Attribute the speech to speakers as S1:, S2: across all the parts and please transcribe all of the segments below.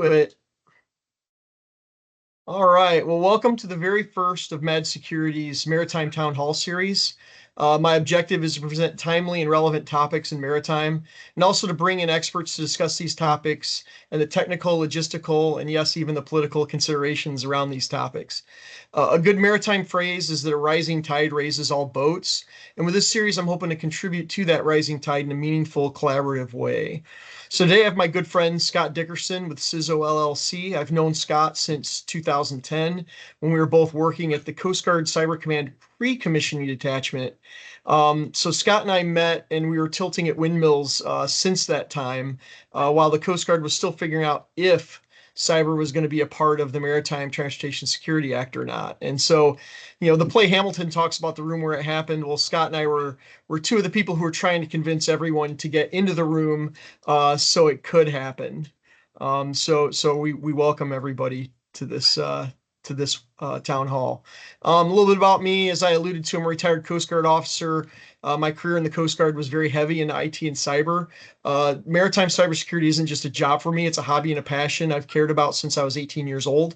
S1: It. All right. Well, welcome to the very first of Mad Security's Maritime Town Hall series. My objective is to present timely and relevant topics in maritime, and also to bring in experts to discuss these topics and the technical, logistical, and yes, even the political considerations around these topics. A good maritime phrase is that a rising tide raises all boats. And with this series, I'm hoping to contribute to that rising tide in a meaningful, collaborative way. So today I have my good friend Scott Dickerson with CISO LLC. I've known Scott since 2010 when we were both working at the Coast Guard Cyber Command pre-commissioning detachment. So Scott and I met and we were tilting at windmills since that time, while the Coast Guard was still figuring out if cyber was going to be a part of the Maritime Transportation Security Act or not. And so, the play Hamilton talks about the room where it happened. Well, Scott and I were two of the people who were trying to convince everyone to get into the room so it could happen. So we welcome everybody to this town hall. A little bit about me, as I alluded to, I'm a retired Coast Guard officer. My career in the Coast Guard was very heavy in IT and cyber. Maritime cybersecurity isn't just a job for me, it's a hobby and a passion I've cared about since I was 18 years old.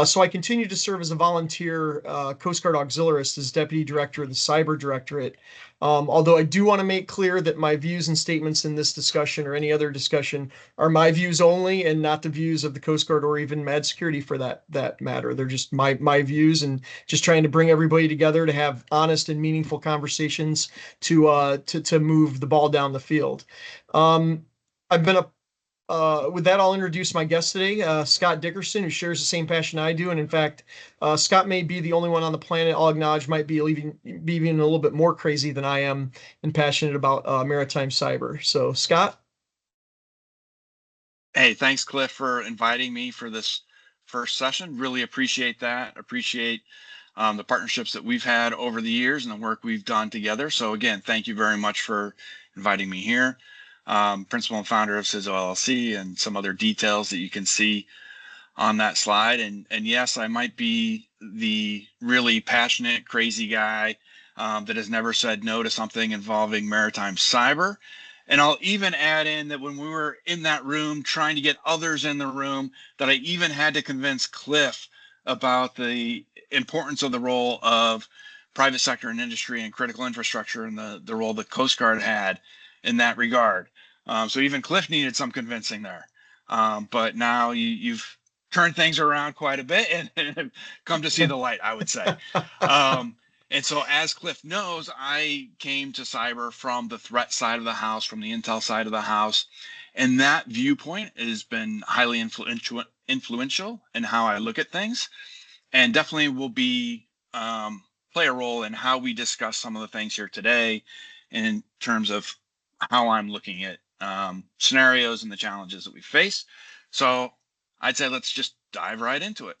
S1: So I continue to serve as a volunteer Coast Guard auxiliarist as Deputy Director of the Cyber Directorate. Although I do want to make clear that my views and statements in this discussion or any other discussion are my views only and not the views of the Coast Guard or even Mad Security for that matter. They're just my views and just trying to bring everybody together to have honest and meaningful conversations to move the ball down the field. I've been with that, I'll introduce my guest today, Scott Dickerson, who shares the same passion I do. And in fact, Scott may be the only one on the planet I'll acknowledge might be even a little bit more crazy than I am and passionate about maritime cyber. So, Scott?
S2: Hey, thanks, Cliff, for inviting me for this first session. Really appreciate that. Appreciate the partnerships that we've had over the years and the work we've done together. So again, thank you very much for inviting me here. Principal and founder of CISO LLC and some other details that you can see on that slide. And yes, I might be the really passionate, crazy guy that has never said no to something involving maritime cyber. And I'll even add in that when we were in that room trying to get others in the room, that I even had to convince Cliff about the importance of the role of private sector and industry and critical infrastructure and the role the Coast Guard had in that regard. So even Cliff needed some convincing there. But now you've turned things around quite a bit and come to see the light, I would say. And so as Cliff knows, I came to cyber from the threat side of the house, from the intel side of the house. And that viewpoint has been highly influential in how I look at things, and definitely will be play a role in how we discuss some of the things here today in terms of how I'm looking at scenarios and the challenges that we face. So I'd say let's just dive right into it.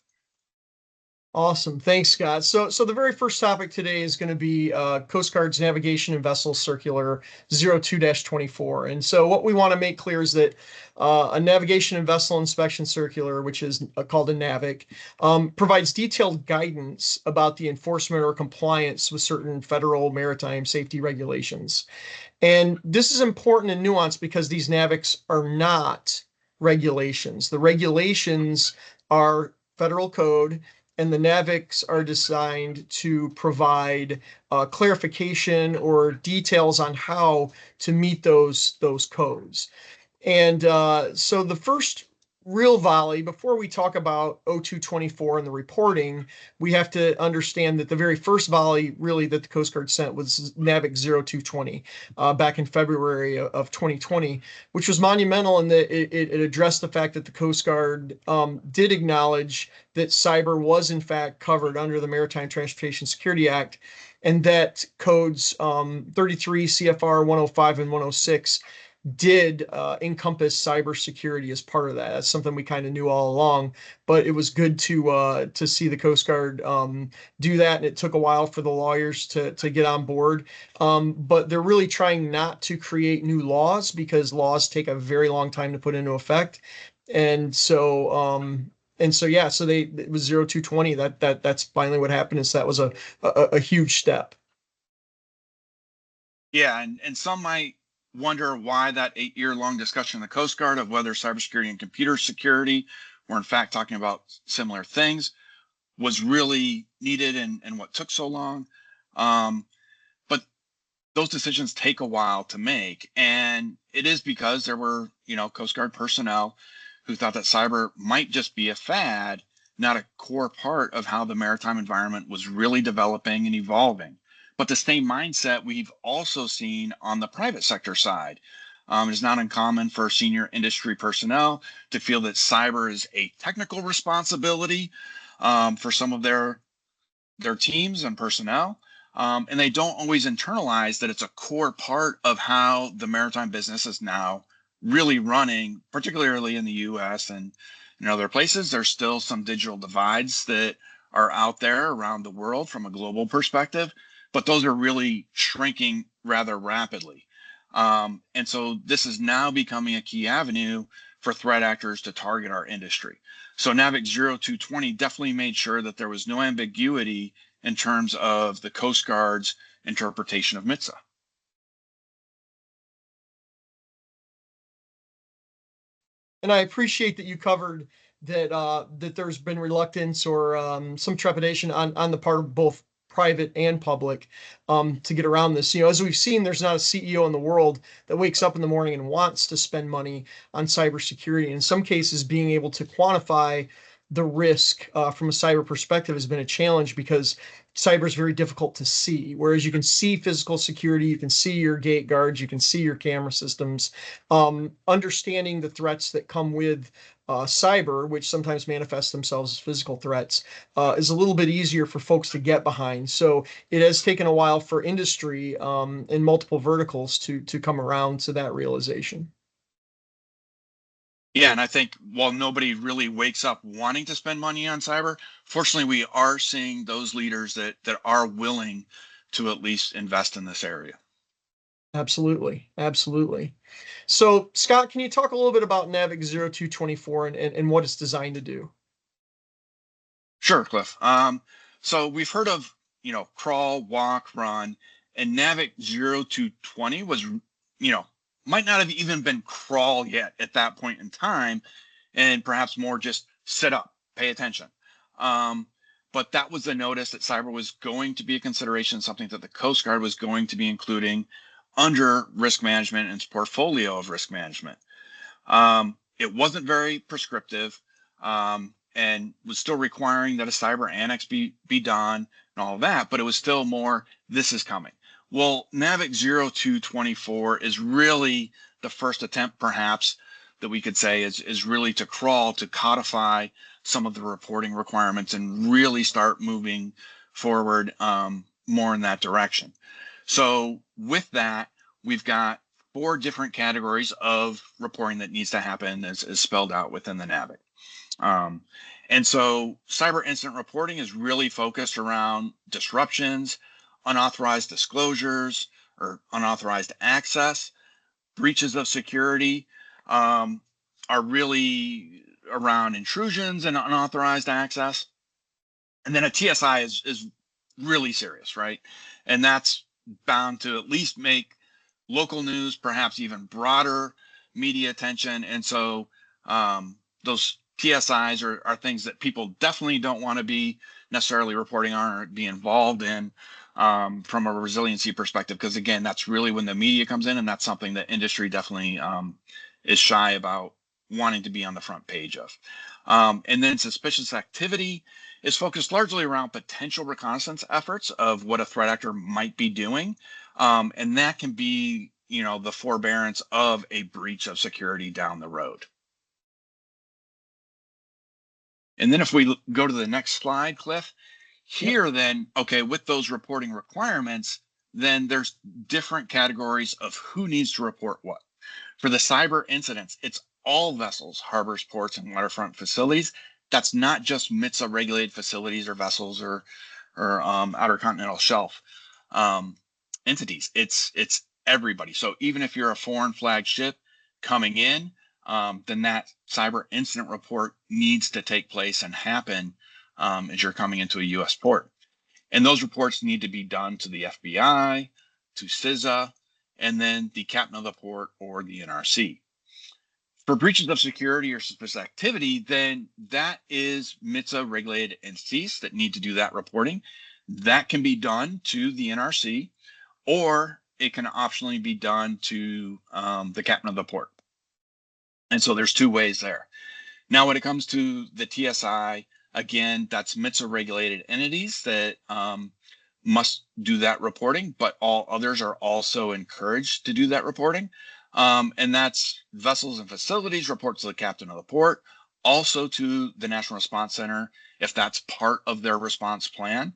S1: Awesome. Thanks, Scott. So the very first topic today is going to be Coast Guard's Navigation and Vessel Circular 02-24. And so what we want to make clear is that a Navigation and Vessel Inspection Circular, which is called a NAVIC, provides detailed guidance about the enforcement or compliance with certain federal maritime safety regulations. And this is important and nuanced because these NAVICs are not regulations. The regulations are federal code, and the NAVICs are designed to provide clarification or details on how to meet those codes. And so the first real volley, before we talk about 02-24 and the reporting, we have to understand that the very first volley really that the Coast Guard sent was NAVIC 02-20 back in February of 2020, which was monumental in that it addressed the fact that the Coast Guard did acknowledge that cyber was in fact covered under the Maritime Transportation Security Act, and that codes 33 CFR 105 and 106 did encompass cybersecurity as part of that. That's something we kind of knew all along, but it was good to see the Coast Guard do that, and it took a while for the lawyers to get on board. But they're really trying not to create new laws because laws take a very long time to put into effect, and so yeah, so it was 02-20. That's finally what happened. Is that was a huge step.
S2: Yeah, and some might wonder why that 8-year-long discussion in the Coast Guard of whether cybersecurity and computer security were in fact talking about similar things was really needed and what took so long. But those decisions take a while to make. And it is because there were, Coast Guard personnel who thought that cyber might just be a fad, not a core part of how the maritime environment was really developing and evolving. But the same mindset we've also seen on the private sector side. It is not uncommon for senior industry personnel to feel that cyber is a technical responsibility for some of their teams and personnel. And they don't always internalize that it's a core part of how the maritime business is now really running, particularly in the US and in other places. There's still some digital divides that are out there around the world from a global perspective, but those are really shrinking rather rapidly. And so this is now becoming a key avenue for threat actors to target our industry. So NAVIC 0220 definitely made sure that there was no ambiguity in terms of the Coast Guard's interpretation of MITSA.
S1: And I appreciate that you covered that that there's been reluctance or some trepidation on the part of both private and public to get around this. As we've seen, there's not a CEO in the world that wakes up in the morning and wants to spend money on cybersecurity. In some cases, being able to quantify the risk from a cyber perspective has been a challenge because cyber is very difficult to see. Whereas you can see physical security, you can see your gate guards, you can see your camera systems. Understanding the threats that come with cyber, which sometimes manifest themselves as physical threats, is a little bit easier for folks to get behind. So it has taken a while for industry in multiple verticals to come around to that realization.
S2: Yeah, and I think while nobody really wakes up wanting to spend money on cyber, fortunately, we are seeing those leaders that are willing to at least invest in this area.
S1: Absolutely. Absolutely. So, Scott, can you talk a little bit about NAVIC 0224 and what it's designed to do?
S2: Sure, Cliff. So we've heard of, crawl, walk, run, and NAVIC 0220 was, might not have even been crawl yet at that point in time, and perhaps more just sit up, pay attention. But that was the notice that cyber was going to be a consideration, something that the Coast Guard was going to be including under risk management and its portfolio of risk management. It wasn't very prescriptive. And was still requiring that a cyber annex be done and all of that, but it was still more, this is coming. Well, NAVIC 0224 is really the first attempt, perhaps, that we could say is really to crawl, to codify some of the reporting requirements and really start moving forward more in that direction. So with that, we've got 4 different categories of reporting that needs to happen as spelled out within the NAVIC. And so cyber incident reporting is really focused around disruptions, unauthorized disclosures, or unauthorized access. Breaches of security are really around intrusions and unauthorized access. And then a TSI is really serious, right? And that's bound to at least make local news, perhaps even broader media attention. And so those TSIs are things that people definitely don't want to be necessarily reporting on or be involved in from a resiliency perspective, because again, that's really when the media comes in, and that's something that industry definitely is shy about wanting to be on the front page of. And then suspicious activity is focused largely around potential reconnaissance efforts of what a threat actor might be doing. And that can be, the forbearance of a breach of security down the road. And then if we go to the next slide, Cliff, here then, okay, with those reporting requirements, then there's different categories of who needs to report what. For the cyber incidents, it's all vessels, harbors, ports, and waterfront facilities. That's not just MITSA regulated facilities or vessels or outer continental shelf entities. It's everybody. So even if you're a foreign flag ship coming in, then that cyber incident report needs to take place and happen as you're coming into a U.S. port. And those reports need to be done to the FBI, to CISA, and then the captain of the port or the NRC. For breaches of security or suspicious activity, then that is MITSA regulated entities that need to do that reporting. That can be done to the NRC, or it can optionally be done to the captain of the port. And so there's two ways there. Now, when it comes to the TSI, again, that's MITSA regulated entities that must do that reporting, but all others are also encouraged to do that reporting. And that's vessels and facilities report to the captain of the port, also to the National Response Center, if that's part of their response plan.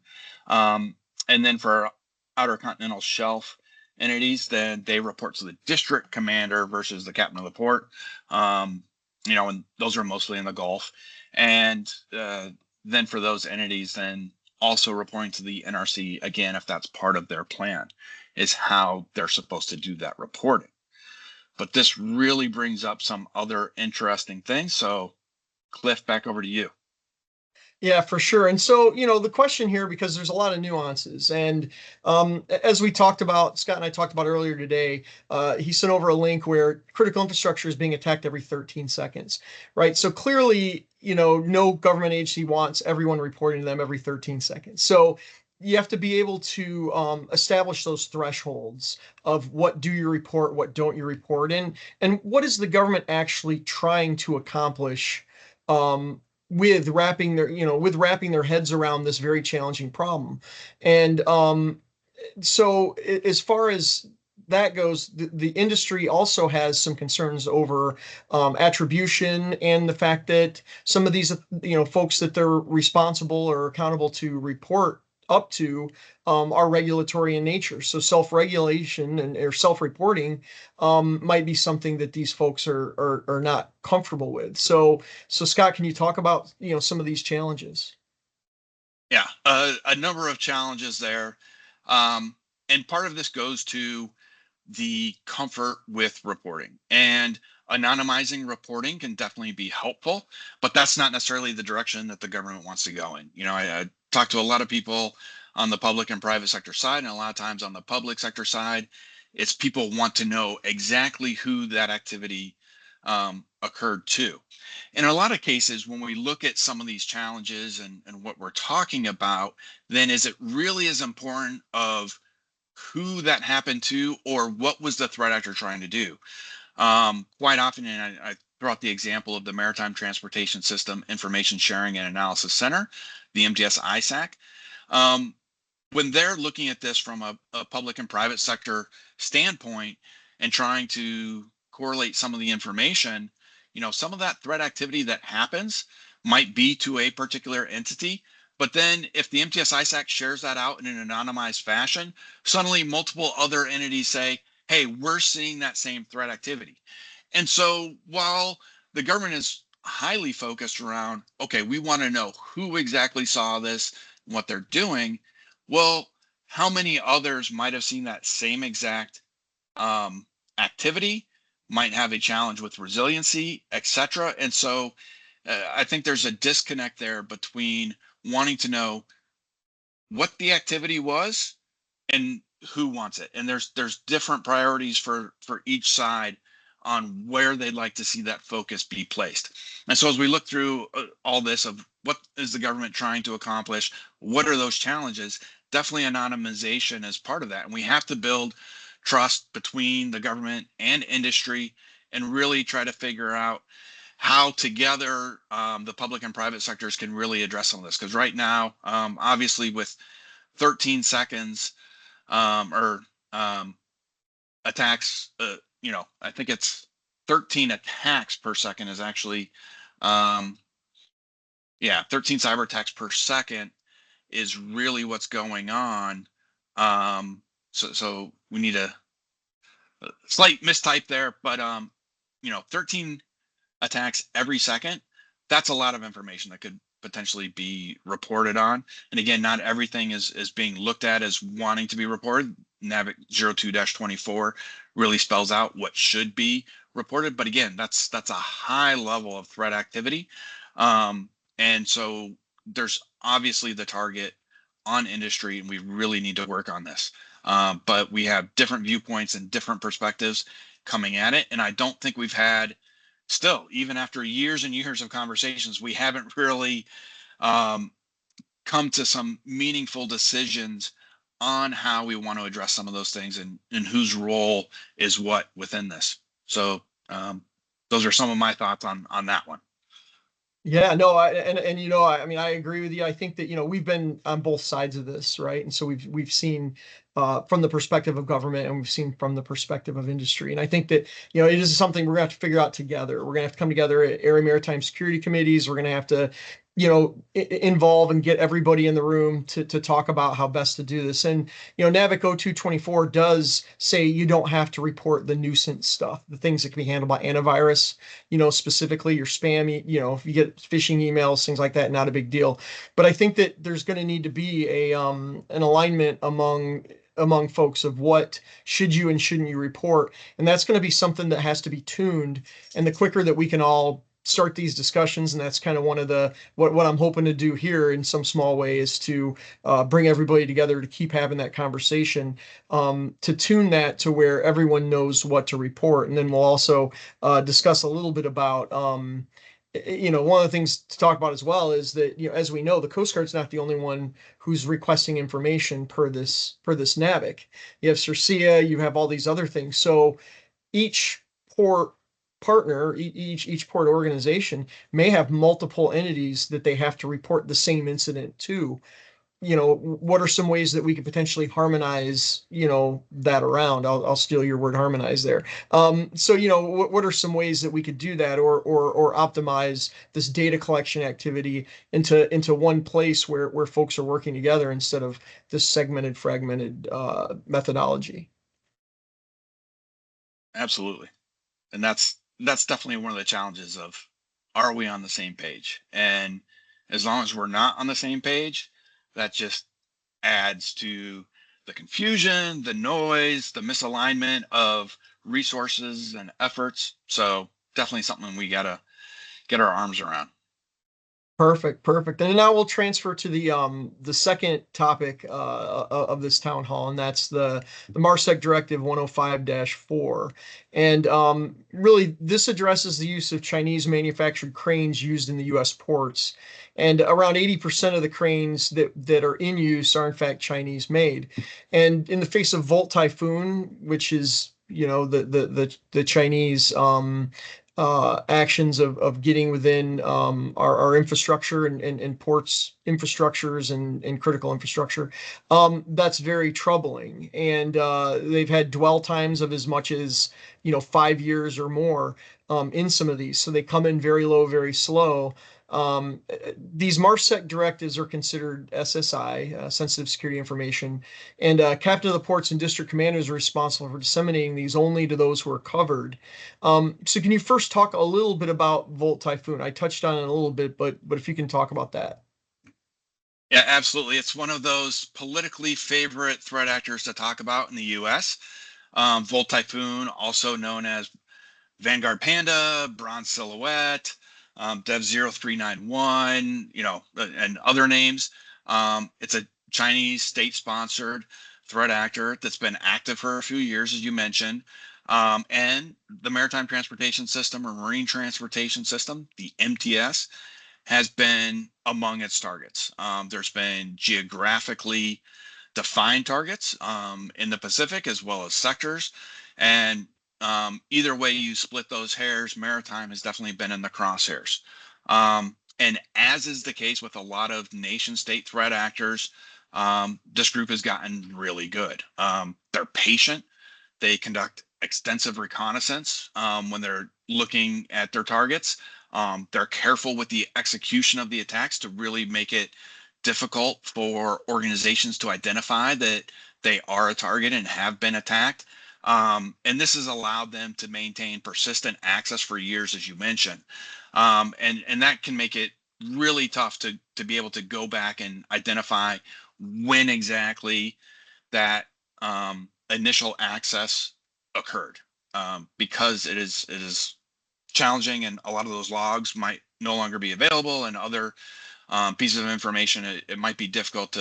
S2: And then for outer continental shelf entities, then they report to the district commander versus the captain of the port. And those are mostly in the Gulf. And then for those entities, then also reporting to the NRC, again, if that's part of their plan, is how they're supposed to do that reporting. But this really brings up some other interesting things. So, Cliff, back over to you.
S1: Yeah, for sure. And so, the question here, because there's a lot of nuances, and as we talked about, Scott and I talked about earlier today, he sent over a link where critical infrastructure is being attacked every 13 seconds, right? So clearly, no government agency wants everyone reporting to them every 13 seconds. So you have to be able to establish those thresholds of what do you report, what don't you report, and what is the government actually trying to accomplish with wrapping their heads around this very challenging problem. And so as far as that goes, the industry also has some concerns over attribution and the fact that some of these folks that they're responsible or accountable to report up to are regulatory in nature. So self-regulation or self-reporting might be something that these folks are not comfortable with. So Scott, can you talk about some of these challenges?
S2: Yeah, a number of challenges there. And part of this goes to the comfort with reporting. And anonymizing reporting can definitely be helpful, but that's not necessarily the direction that the government wants to go in. I talk to a lot of people on the public and private sector side, and a lot of times on the public sector side, it's people want to know exactly who that activity occurred to. In a lot of cases, when we look at some of these challenges and what we're talking about, then is it really as important of who that happened to or what was the threat actor trying to do? Quite often, and I throw out the example of the Maritime Transportation System Information Sharing and Analysis Center, the MTS ISAC. When they're looking at this from a public and private sector standpoint and trying to correlate some of the information, some of that threat activity that happens might be to a particular entity. But then if the MTS ISAC shares that out in an anonymized fashion, suddenly multiple other entities say, hey, we're seeing that same threat activity. And so while the government is highly focused around, okay, we want to know who exactly saw this, what they're doing, well, how many others might have seen that same exact activity, might have a challenge with resiliency, etc. And so I think there's a disconnect there between wanting to know what the activity was and who wants it. And there's different priorities for each side on where they'd like to see that focus be placed. And so as we look through all this of what is the government trying to accomplish, what are those challenges, definitely anonymization is part of that. And we have to build trust between the government and industry and really try to figure out how together the public and private sectors can really address some of this. Because right now, obviously with 13 seconds or attacks, I think it's 13 attacks per second is actually, 13 cyber attacks per second is really what's going on. So we need a slight mistype there, but 13 attacks every second, that's a lot of information that could potentially be reported on. And again, not everything is being looked at as wanting to be reported. NAVIC 02-24 really spells out what should be reported. But again, that's a high level of threat activity. And so there's obviously the target on industry, and we really need to work on this. but we have different viewpoints and different perspectives coming at it. And I don't think we've had, still, even after years and years of conversations, we haven't really um, come to some meaningful decisions on how we want to address some of those things and whose role is what within this. So those are some of my thoughts on that one.
S1: Yeah, no, and I mean, I agree with you. I think that, we've been on both sides of this, right? And so we've seen from the perspective of government, and we've seen from the perspective of industry. And I think that, it is something we're gonna have to figure out together. We're gonna have to come together at area maritime security committees. We're gonna have to, involve and get everybody in the room to talk about how best to do this. And, NAVIC 0224 does say you don't have to report the nuisance stuff, the things that can be handled by antivirus, specifically your spam, if you get phishing emails, things like that, not a big deal. But I think that there's going to need to be an alignment among folks of what should you and shouldn't you report. And that's going to be something that has to be tuned. And the quicker that we can all start these discussions, and that's kind of one of the what I'm hoping to do here in some small way, is to bring everybody together to keep having that conversation, to tune that to where everyone knows what to report. And then we'll also discuss a little bit about one of the things to talk about as well is that, as we know, the Coast Guard's not the only one who's requesting information per this NAVIC. You have CERCIA, you have all these other things. So each port partner, each port organization may have multiple entities that they have to report the same incident to. What are some ways that we could potentially harmonize, that around? I'll steal your word harmonize there. So, what are some ways that we could do that, or optimize this data collection activity into one place where folks are working together instead of this segmented, fragmented methodology?
S2: Absolutely. And that's definitely one of the challenges of, are we on the same page? And as long as we're not on the same page, that just adds to the confusion, the noise, the misalignment of resources and efforts. So definitely something we gotta get our arms around.
S1: Perfect, perfect. And now we'll transfer to the second topic of this town hall, and that's the MARSEC Directive 105-4. And really, this addresses the use of Chinese manufactured cranes used in the U.S. ports. And around 80% of the cranes that are in use are in fact Chinese made. And in the face of Volt Typhoon, which is, the Chinese actions of getting within our infrastructure and ports infrastructures and critical infrastructure, that's very troubling. And they've had dwell times of as much as 5 years or more in some of these. So they come in very low, very slow. These MARSEC directives are considered SSI, sensitive security information, and captain of the ports and district commanders are responsible for disseminating these only to those who are covered. So can you first talk a little bit about Volt Typhoon? I touched on it a little bit, but if you can talk about that.
S2: Yeah, absolutely. It's one of those politically favorite threat actors to talk about in the U.S. Volt Typhoon, also known as Vanguard Panda, Bronze Silhouette, Dev 0391, and other names. It's a Chinese state-sponsored threat actor that's been active for a few years, as you mentioned. And the Maritime Transportation System, or Marine Transportation System, the MTS, has been among its targets. There's been geographically defined targets in the Pacific as well as sectors. And either way you split those hairs, maritime has definitely been in the crosshairs. And as is the case with a lot of nation state threat actors, this group has gotten really good. They're patient. They conduct extensive reconnaissance when they're looking at their targets. They're careful with the execution of the attacks to really make it difficult for organizations to identify that they are a target and have been attacked. And this has allowed them to maintain persistent access for years, as you mentioned. And that can make it really tough to be able to go back and identify when exactly that initial access occurred, because it is challenging, and a lot of those logs might no longer be available, and other pieces of information, it might be difficult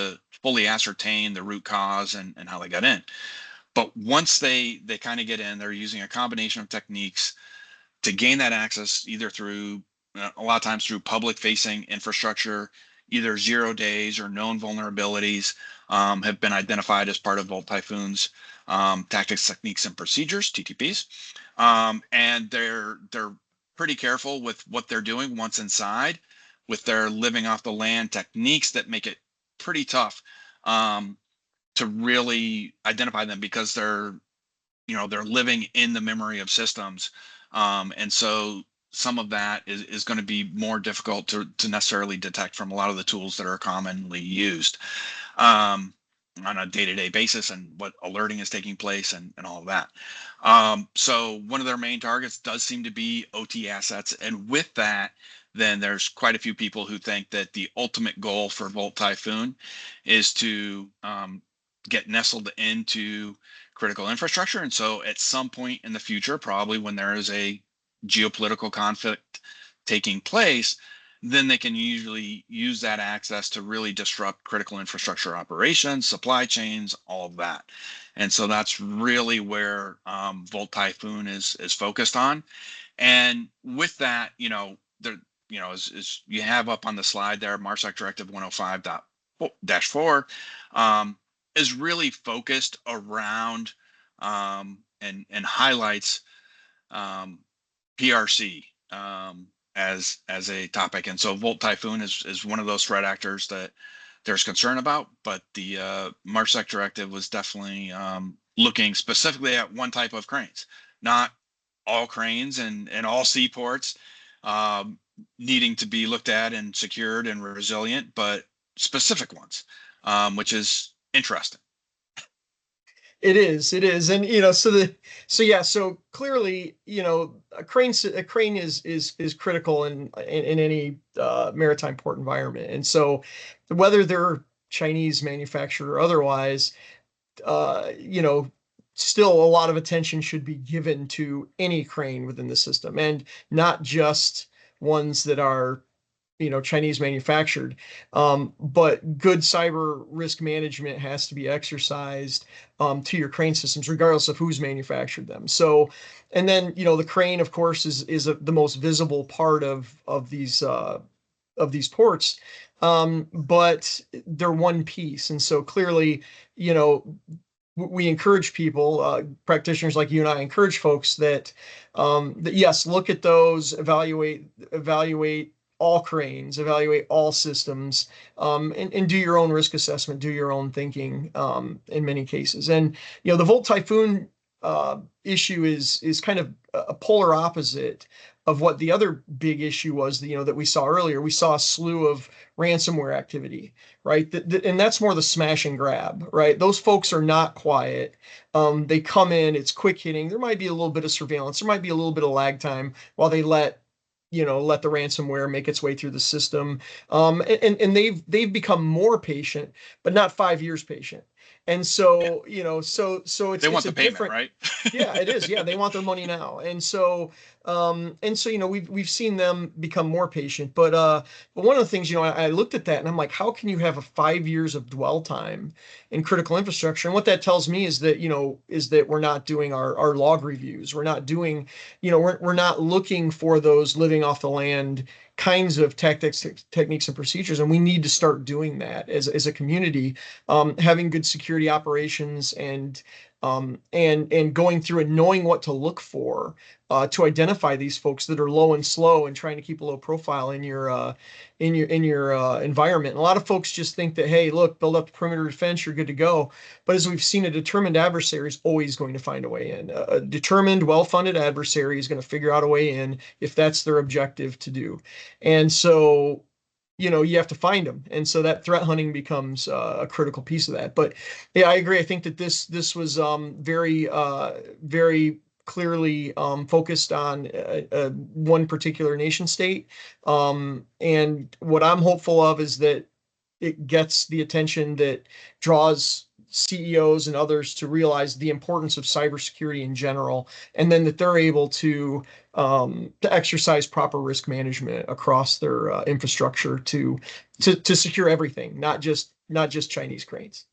S2: fully ascertain the root cause and how they got in. But once they kind of get in, they're using a combination of techniques to gain that access, either through a lot of times through public facing infrastructure, either 0 days or known vulnerabilities have been identified as part of Volt Typhoon's tactics, techniques, and procedures (TTPs), and they're pretty careful with what they're doing once inside, with their living off the land techniques that make it pretty tough to really identify them, because they're living in the memory of systems, and so some of that is going to be more difficult to necessarily detect from a lot of the tools that are commonly used on a day-to-day basis, and what alerting is taking place and all of that. So one of their main targets does seem to be OT assets, and with that, then there's quite a few people who think that the ultimate goal for Volt Typhoon is to get nestled into critical infrastructure. And so at some point in the future, probably when there is a geopolitical conflict taking place, then they can usually use that access to really disrupt critical infrastructure operations, supply chains, all of that. And so that's really where Volt Typhoon is focused on. And with that, there, as you have up on the slide there, MARSEC Directive 105-4 is really focused around and highlights PRC as a topic. And so Volt Typhoon is one of those threat actors that there's concern about, but the MARSEC Directive was definitely looking specifically at one type of cranes, not all cranes and all seaports needing to be looked at and secured and resilient, but specific ones, which is interesting.
S1: It is, and so clearly, a crane is critical in any maritime port environment, and so whether they're Chinese manufactured or otherwise, still a lot of attention should be given to any crane within the system, and not just ones that are Chinese manufactured. But good cyber risk management has to be exercised to your crane systems, regardless of who's manufactured them. So, and then the crane, of course, is the most visible part of these ports, but they're one piece, and so clearly, we encourage people, practitioners like you and I, encourage folks that yes, look at those, evaluate all cranes, evaluate all systems, and do your own risk assessment, do your own thinking in many cases. And the Volt Typhoon issue is kind of a polar opposite of what the other big issue was, that we saw earlier. We saw a slew of ransomware activity, right? And that's more the smash and grab, right? Those folks are not quiet. They come in, it's quick hitting. There might be a little bit of surveillance. There might be a little bit of lag time while they let the ransomware make its way through the system. And they've become more patient, but not 5 years patient. And so, so it's
S2: they want
S1: it's
S2: the
S1: a
S2: payment,
S1: different,
S2: right?
S1: yeah, it is. Yeah, they want their money now. And so, we've seen them become more patient. But one of the things, I looked at that and I'm like, how can you have a 5 years of dwell time in critical infrastructure? And what that tells me is that we're not doing our log reviews. We're not doing, we're not looking for those living off the land kinds of tactics, techniques, and procedures, and we need to start doing that as a community, having good security operations and going through and knowing what to look for to identify these folks that are low and slow and trying to keep a low profile in your environment. And a lot of folks just think that, hey, look, build up the perimeter defense, you're good to go. But as we've seen, a determined adversary is always going to find a way in. A determined, well-funded adversary is going to figure out a way in if that's their objective to do. And so, you have to find them. And so that threat hunting becomes a critical piece of that. But yeah, I agree. I think that this was very, very clearly focused on one particular nation state. And what I'm hopeful of is that it gets the attention that draws CEOs and others to realize the importance of cybersecurity in general, and then that they're able to exercise proper risk management across their infrastructure to secure everything, not just not just Chinese cranes.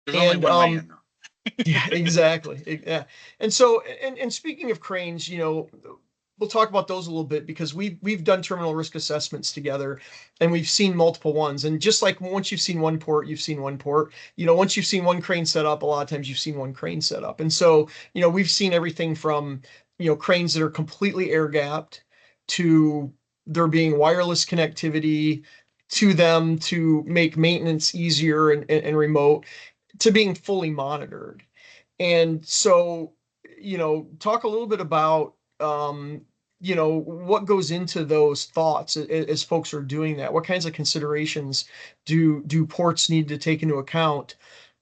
S2: There's only
S1: And
S2: one way in, though.
S1: yeah, exactly. Yeah. And so, and speaking of cranes, we'll talk about those a little bit because we've done terminal risk assessments together and we've seen multiple ones. And just like once you've seen one port, you've seen one port. Once you've seen one crane set up, a lot of times you've seen one crane set up. And so, we've seen everything from, cranes that are completely air gapped to there being wireless connectivity to them to make maintenance easier and remote to being fully monitored. And so, talk a little bit about, what goes into those thoughts as folks are doing that. What kinds of considerations do ports need to take into account?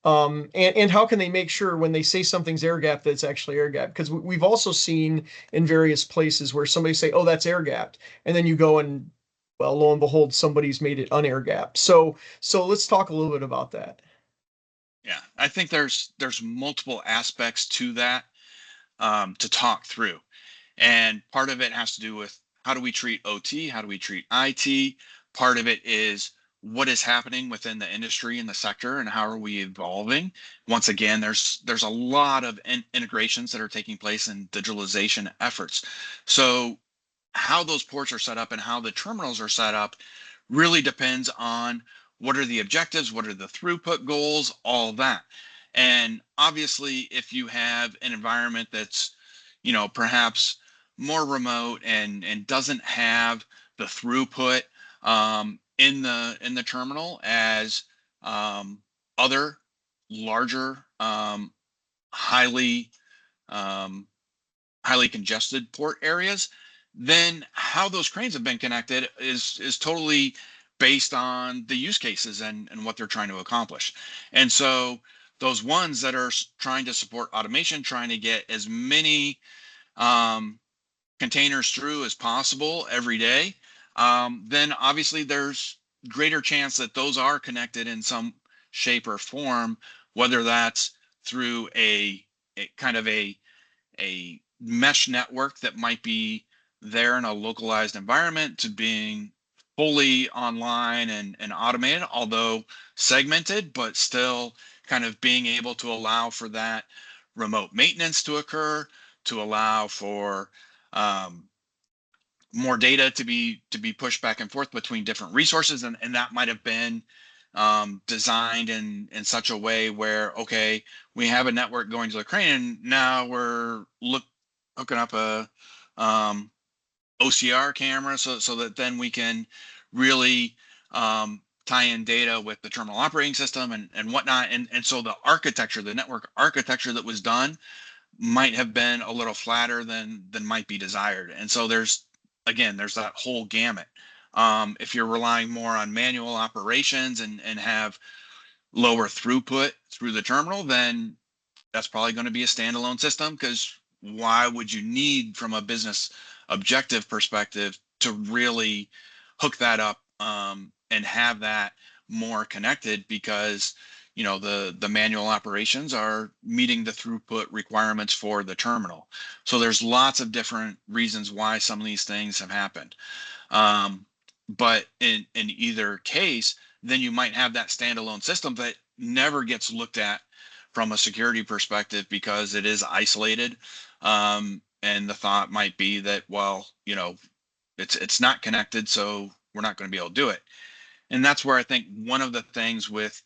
S1: And how can they make sure when they say something's air gap that it's actually air gap? Because we've also seen in various places where somebody say, "Oh, that's air gapped," and then you go and, well, lo and behold, somebody's made it unair gapped. So let's talk a little bit about that.
S2: Yeah, I think there's multiple aspects to that to talk through, and part of it has to do with how do we treat OT, how do we treat IT. Part of it is what is happening within the industry and the sector, and how are we evolving. Once again, there's a lot of integrations that are taking place in digitalization efforts. So how those ports are set up and how the terminals are set up really depends on what are the objectives, what are the throughput goals, all that. And obviously, if you have an environment that's, perhaps more remote and doesn't have the throughput in the terminal as other larger highly um, highly congested port areas, then how those cranes have been connected is totally based on the use cases and what they're trying to accomplish. And so those ones that are trying to support automation, trying to get as many um, containers through as possible every day, then obviously there's greater chance that those are connected in some shape or form, whether that's through a kind of a mesh network that might be there in a localized environment to being fully online and automated, although segmented, but still kind of being able to allow for that remote maintenance to occur, to allow for um, more data to be pushed back and forth between different resources, and that might have been designed in such a way where, okay, we have a network going to the crane and now we're hooking up a um, OCR camera so that then we can really tie in data with the terminal operating system and whatnot. And so the network architecture that was done might have been a little flatter than might be desired. And so there's that whole gamut. If you're relying more on manual operations and have lower throughput through the terminal, then that's probably going to be a standalone system, because why would you need, from a business objective perspective, to really hook that up and have that more connected, because the manual operations are meeting the throughput requirements for the terminal. So there's lots of different reasons why some of these things have happened. Um, but in either case, then you might have that standalone system that never gets looked at from a security perspective because it is isolated. And the thought might be that, well, it's not connected, so we're not going to be able to do it. And that's where I think one of the things with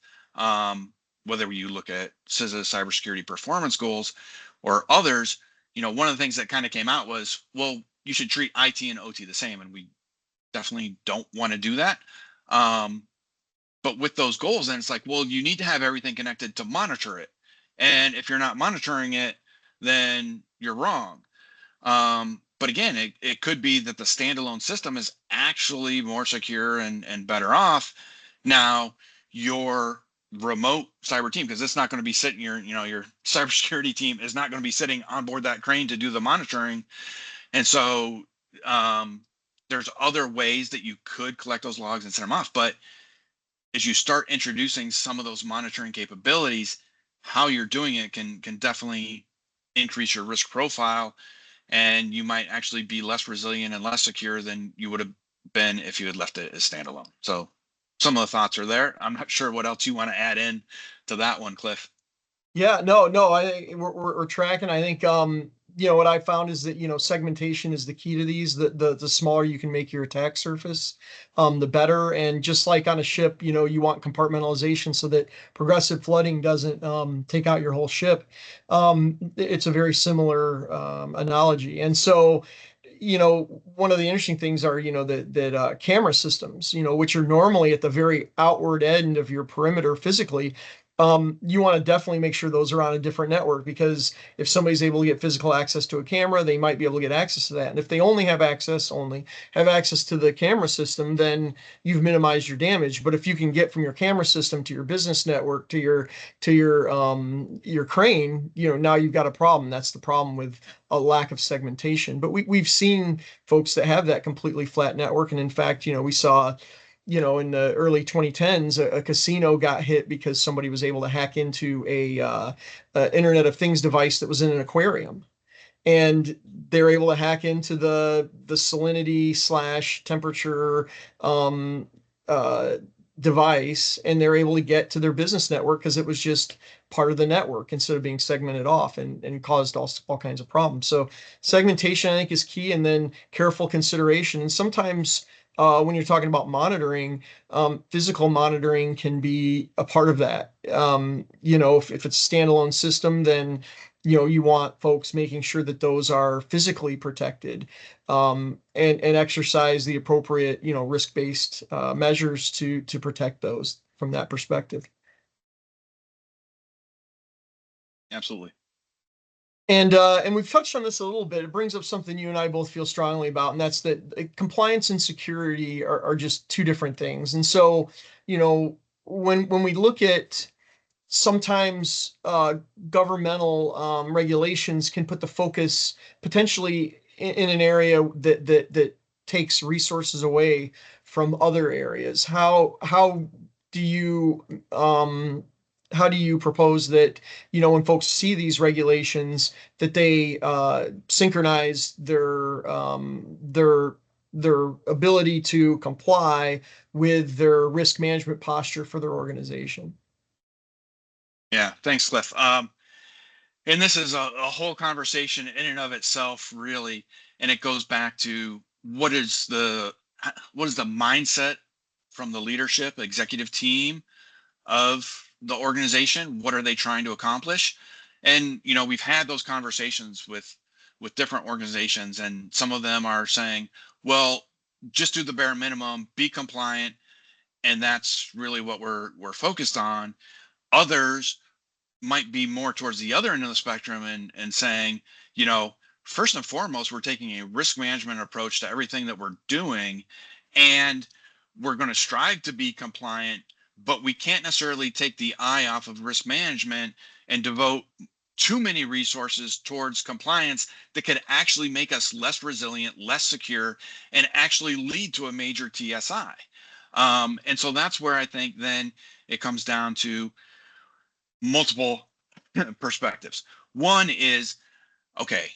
S2: whether you look at CISA cybersecurity performance goals or others, one of the things that kind of came out was, well, you should treat IT and OT the same, and we definitely don't want to do that. But with those goals, then it's like, well, you need to have everything connected to monitor it. And if you're not monitoring it, then you're wrong. But again, it could be that the standalone system is actually more secure and better off. Now, your remote cyber team, because it's not going to be sitting, your cybersecurity team is not going to be sitting on board that crane to do the monitoring. And so there's other ways that you could collect those logs and send them off. But as you start introducing some of those monitoring capabilities, how you're doing it can definitely increase your risk profile, and you might actually be less resilient and less secure than you would have been if you had left it as standalone. So some of the thoughts are there. I'm not sure what else you want to add in to that one, Cliff.
S1: Yeah, no, I think we're tracking. I think what I found is that, segmentation is the key to these. The smaller you can make your attack surface, the better. And just like on a ship, you want compartmentalization so that progressive flooding doesn't take out your whole ship. It's a very similar analogy. And so, one of the interesting things are, that camera systems, which are normally at the very outward end of your perimeter physically, you want to definitely make sure those are on a different network, because if somebody's able to get physical access to a camera, they might be able to get access to that. And if they only have access to the camera system, then you've minimized your damage. But if you can get from your camera system to your business network to your crane, now you've got a problem. That's the problem with a lack of segmentation. But we've seen folks that have that completely flat network. And in fact, we saw, in the early 2010s, a casino got hit because somebody was able to hack into a Internet of Things device that was in an aquarium, and they're able to hack into the salinity slash temperature um, uh, device, and they're able to get to their business network because it was just part of the network instead of being segmented off, and caused all kinds of problems. So segmentation, I think, is key, and then careful consideration. And sometimes when you're talking about monitoring, physical monitoring can be a part of that. If it's a standalone system, then you want folks making sure that those are physically protected, and exercise the appropriate risk-based measures to protect those from that perspective.
S2: Absolutely.
S1: And we've touched on this a little bit. It brings up something you and I both feel strongly about, and that's that compliance and security are just two different things. And so, when we look at, sometimes governmental regulations can put the focus potentially in an area that takes resources away from other areas. Do you um, how do you propose that, when folks see these regulations, that they synchronize their ability to comply with their risk management posture for their organization?
S2: Yeah, thanks, Cliff. And this is a whole conversation in and of itself, really, and it goes back to what is the mindset from the leadership executive team of the organization. What are they trying to accomplish? And we've had those conversations with different organizations, and some of them are saying, well, just do the bare minimum, be compliant, and that's really what we're focused on. Others might be more towards the other end of the spectrum, and saying, first and foremost, we're taking a risk management approach to everything that we're doing, and we're going to strive to be compliant, but we can't necessarily take the eye off of risk management and devote too many resources towards compliance that could actually make us less resilient, less secure, and actually lead to a major TSI. And so that's where I think then it comes down to multiple perspectives. One is, okay,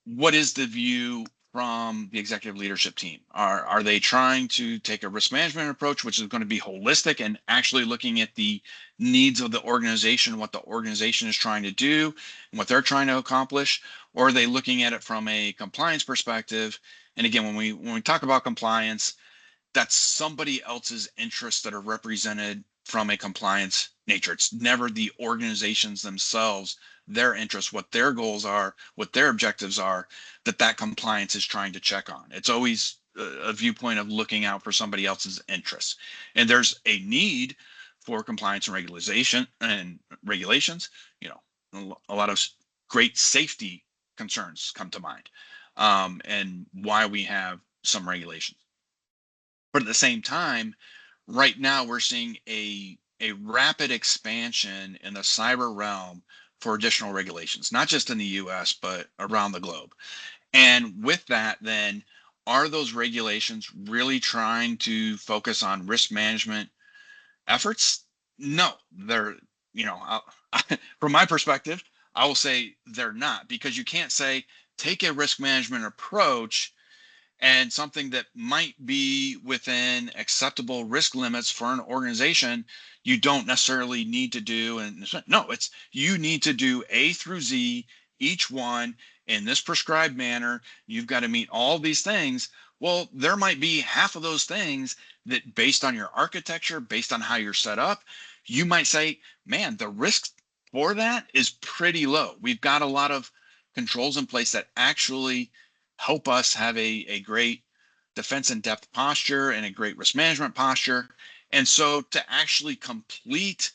S2: what is the view from the executive leadership team? Are they trying to take a risk management approach, which is going to be holistic and actually looking at the needs of the organization, what the organization is trying to do, and what they're trying to accomplish? Or are they looking at it from a compliance perspective? And again, when we talk about compliance, that's somebody else's interests that are represented from a compliance nature. It's never the organizations themselves, their interests, what their goals are, what their objectives are, that compliance is trying to check on. It's always a viewpoint of looking out for somebody else's interests. And there's a need for compliance and regulations. A lot of great safety concerns come to mind, and why we have some regulations. But at the same time, right now we're seeing a rapid expansion in the cyber realm for additional regulations, not just in the US, but around the globe. And with that, then, are those regulations really trying to focus on risk management efforts? No, they're, from my perspective, I will say they're not, because you can't say take a risk management approach and something that might be within acceptable risk limits for an organization, you don't necessarily need to do. And no, it's you need to do A through Z, each one in this prescribed manner. You've got to meet all these things. Well, there might be half of those things that, based on your architecture, based on how you're set up, you might say, man, the risk for that is pretty low. We've got a lot of controls in place that actually help us have a great defense in depth posture and a great risk management posture. And so to actually complete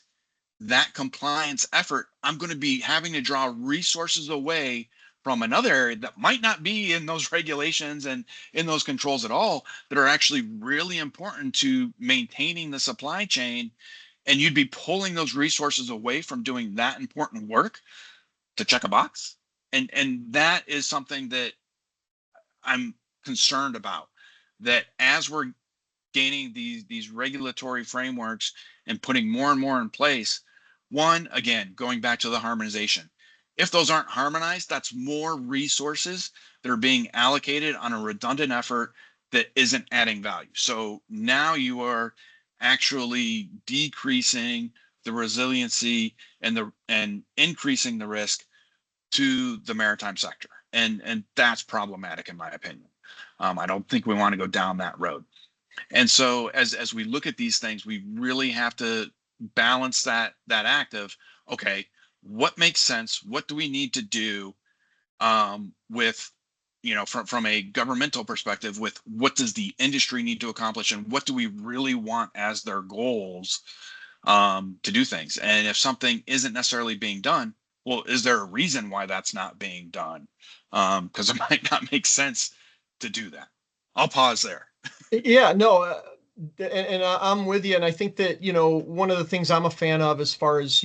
S2: that compliance effort, I'm going to be having to draw resources away from another area that might not be in those regulations and in those controls at all, that are actually really important to maintaining the supply chain. And you'd be pulling those resources away from doing that important work to check a box. And that is something that I'm concerned about, that as we're gaining these regulatory frameworks and putting more and more in place, one, again, going back to the harmonization, if those aren't harmonized, that's more resources that are being allocated on a redundant effort that isn't adding value. So now you are actually decreasing the resiliency and increasing the risk to the maritime sector. And that's problematic in my opinion. I don't think we want to go down that road. And so as we look at these things, we really have to balance that act of, okay, what makes sense? What do we need to do with, from a governmental perspective, with what does the industry need to accomplish, and what do we really want as their goals to do things? And if something isn't necessarily being done, well, is there a reason why that's not being done? Because it might not make sense to do that. I'll pause there.
S1: Yeah, no, I'm with you, and I think that one of the things I'm a fan of as far as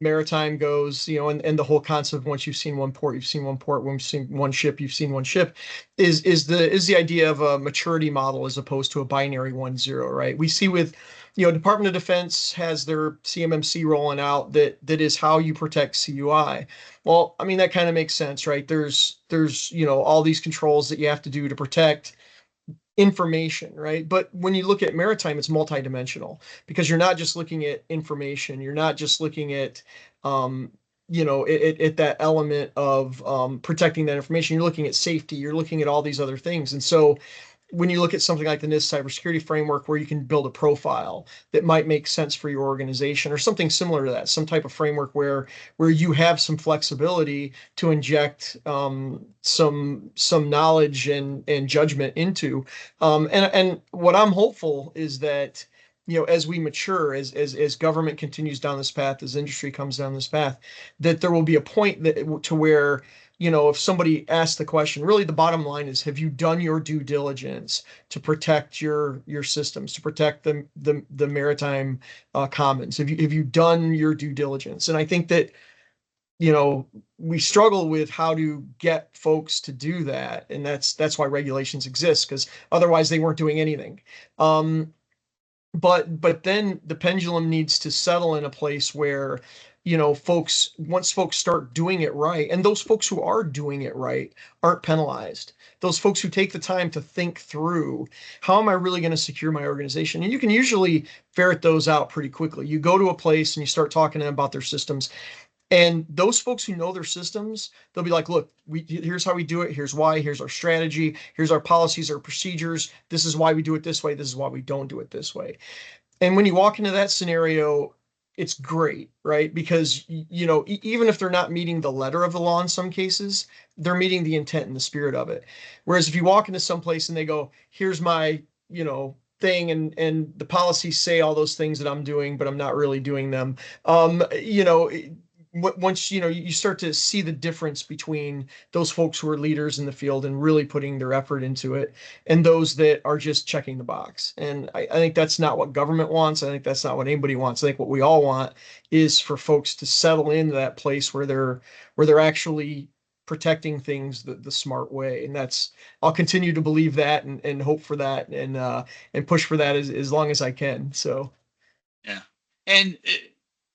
S1: maritime goes, and the whole concept of once you've seen one port, you've seen one port. When you've seen one ship, you've seen one ship, is the idea of a maturity model as opposed to a binary 1-0, right? We see with Department of Defense has their CMMC rolling out, that is how you protect CUI. Well, I mean, that kind of makes sense, right? There's all these controls that you have to do to protect information, right? But when you look at maritime, it's multidimensional, because you're not just looking at information. You're not just looking at, at that element of protecting that information. You're looking at safety. You're looking at all these other things. And so when you look at something like the NIST cybersecurity framework, where you can build a profile that might make sense for your organization, or something similar to that, some type of framework where you have some flexibility to inject some knowledge and judgment into. And what I'm hopeful is that as we mature, as government continues down this path, as industry comes down this path, that there will be a point to where if somebody asks the question, really the bottom line is, have you done your due diligence to protect your systems, to protect the maritime commons? Have you done your due diligence? And I think that we struggle with how to get folks to do that, and that's why regulations exist, because otherwise they weren't doing anything. But then the pendulum needs to settle in a place where once folks start doing it right, and those folks who are doing it right aren't penalized. Those folks who take the time to think through, how am I really going to secure my organization? And you can usually ferret those out pretty quickly. You go to a place and you start talking to them about their systems, and those folks who know their systems, they'll be like, look, here's how we do it. Here's why. Here's our strategy. Here's our policies, our procedures. This is why we do it this way. This is why we don't do it this way. And when you walk into that scenario, it's great, right? Because, even if they're not meeting the letter of the law in some cases, they're meeting the intent and the spirit of it. Whereas if you walk into some place and they go, here's my, thing, and the policies say all those things that I'm doing, but I'm not really doing them. Once you start to see the difference between those folks who are leaders in the field and really putting their effort into it, and those that are just checking the box. And I think that's not what government wants. I think that's not what anybody wants. I think what we all want is for folks to settle into that place where they're actually protecting things the smart way. And I'll continue to believe that, and hope for that, and push for that as long as I can. So
S2: Yeah. And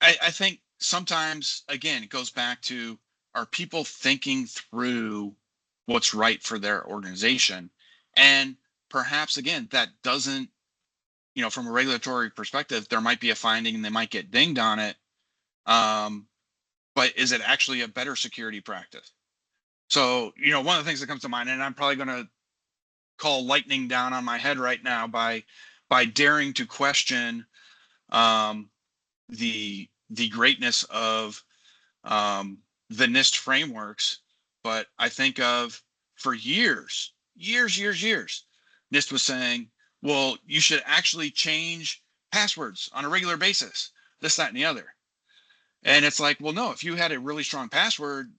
S2: I think sometimes, again, it goes back to, are people thinking through what's right for their organization. And perhaps, again, that doesn't, from a regulatory perspective, there might be a finding and they might get dinged on it. But is it actually a better security practice? So, one of the things that comes to mind, and I'm probably going to call lightning down on my head right now by daring to question the greatness of the NIST frameworks. But I think of, for years, NIST was saying, well, you should actually change passwords on a regular basis, this, that, and the other. And it's like, well, no, if you had a really strong password,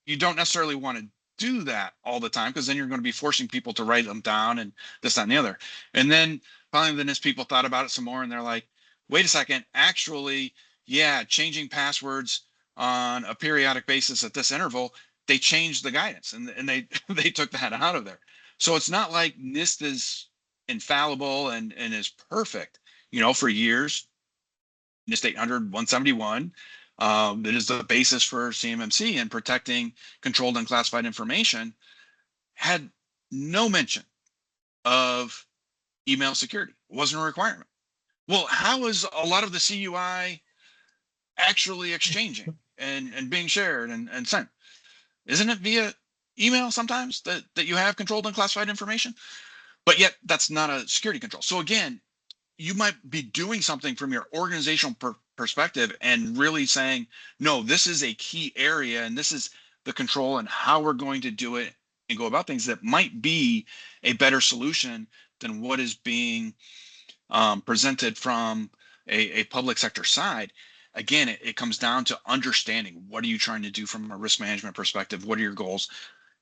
S2: you don't necessarily want to do that all the time, because then you're going to be forcing people to write them down and this, that, and the other. And then finally, the NIST people thought about it some more, and they're like, wait a second, actually, yeah, changing passwords on a periodic basis at this interval, they changed the guidance, and they they took that out of there. So it's not like NIST is infallible and is perfect. For years, NIST 800, 171, that is the basis for CMMC and protecting controlled and classified information, had no mention of email security. It wasn't a requirement. Well, how is a lot of the CUI actually exchanging and being shared and sent? Isn't it via email sometimes that you have controlled and classified information? But yet that's not a security control. So again, you might be doing something from your organizational perspective and really saying, no, this is a key area and this is the control and how we're going to do it and go about things, that might be a better solution than what is being presented from a public sector side. Again, it comes down to understanding, what are you trying to do from a risk management perspective? What are your goals?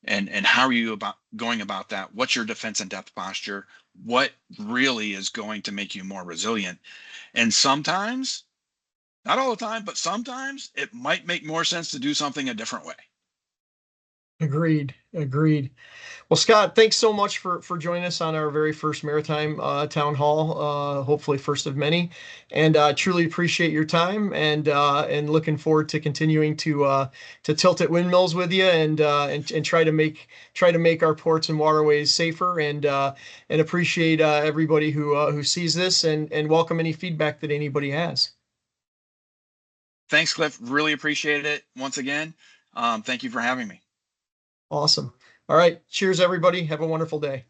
S2: And how are you going about that? What's your defense in depth posture? What really is going to make you more resilient? And sometimes, not all the time, but sometimes it might make more sense to do something a different way.
S1: Agreed. Agreed. Well, Scott, thanks so much for joining us on our very first Maritime Town Hall, hopefully first of many. And truly appreciate your time, and looking forward to continuing to tilt at windmills with you, and try to make our ports and waterways safer, and appreciate everybody who sees this, and welcome any feedback that anybody has.
S2: Thanks, Cliff. Really appreciate it. Once again, thank you for having me.
S1: Awesome. All right. Cheers, everybody. Have a wonderful day.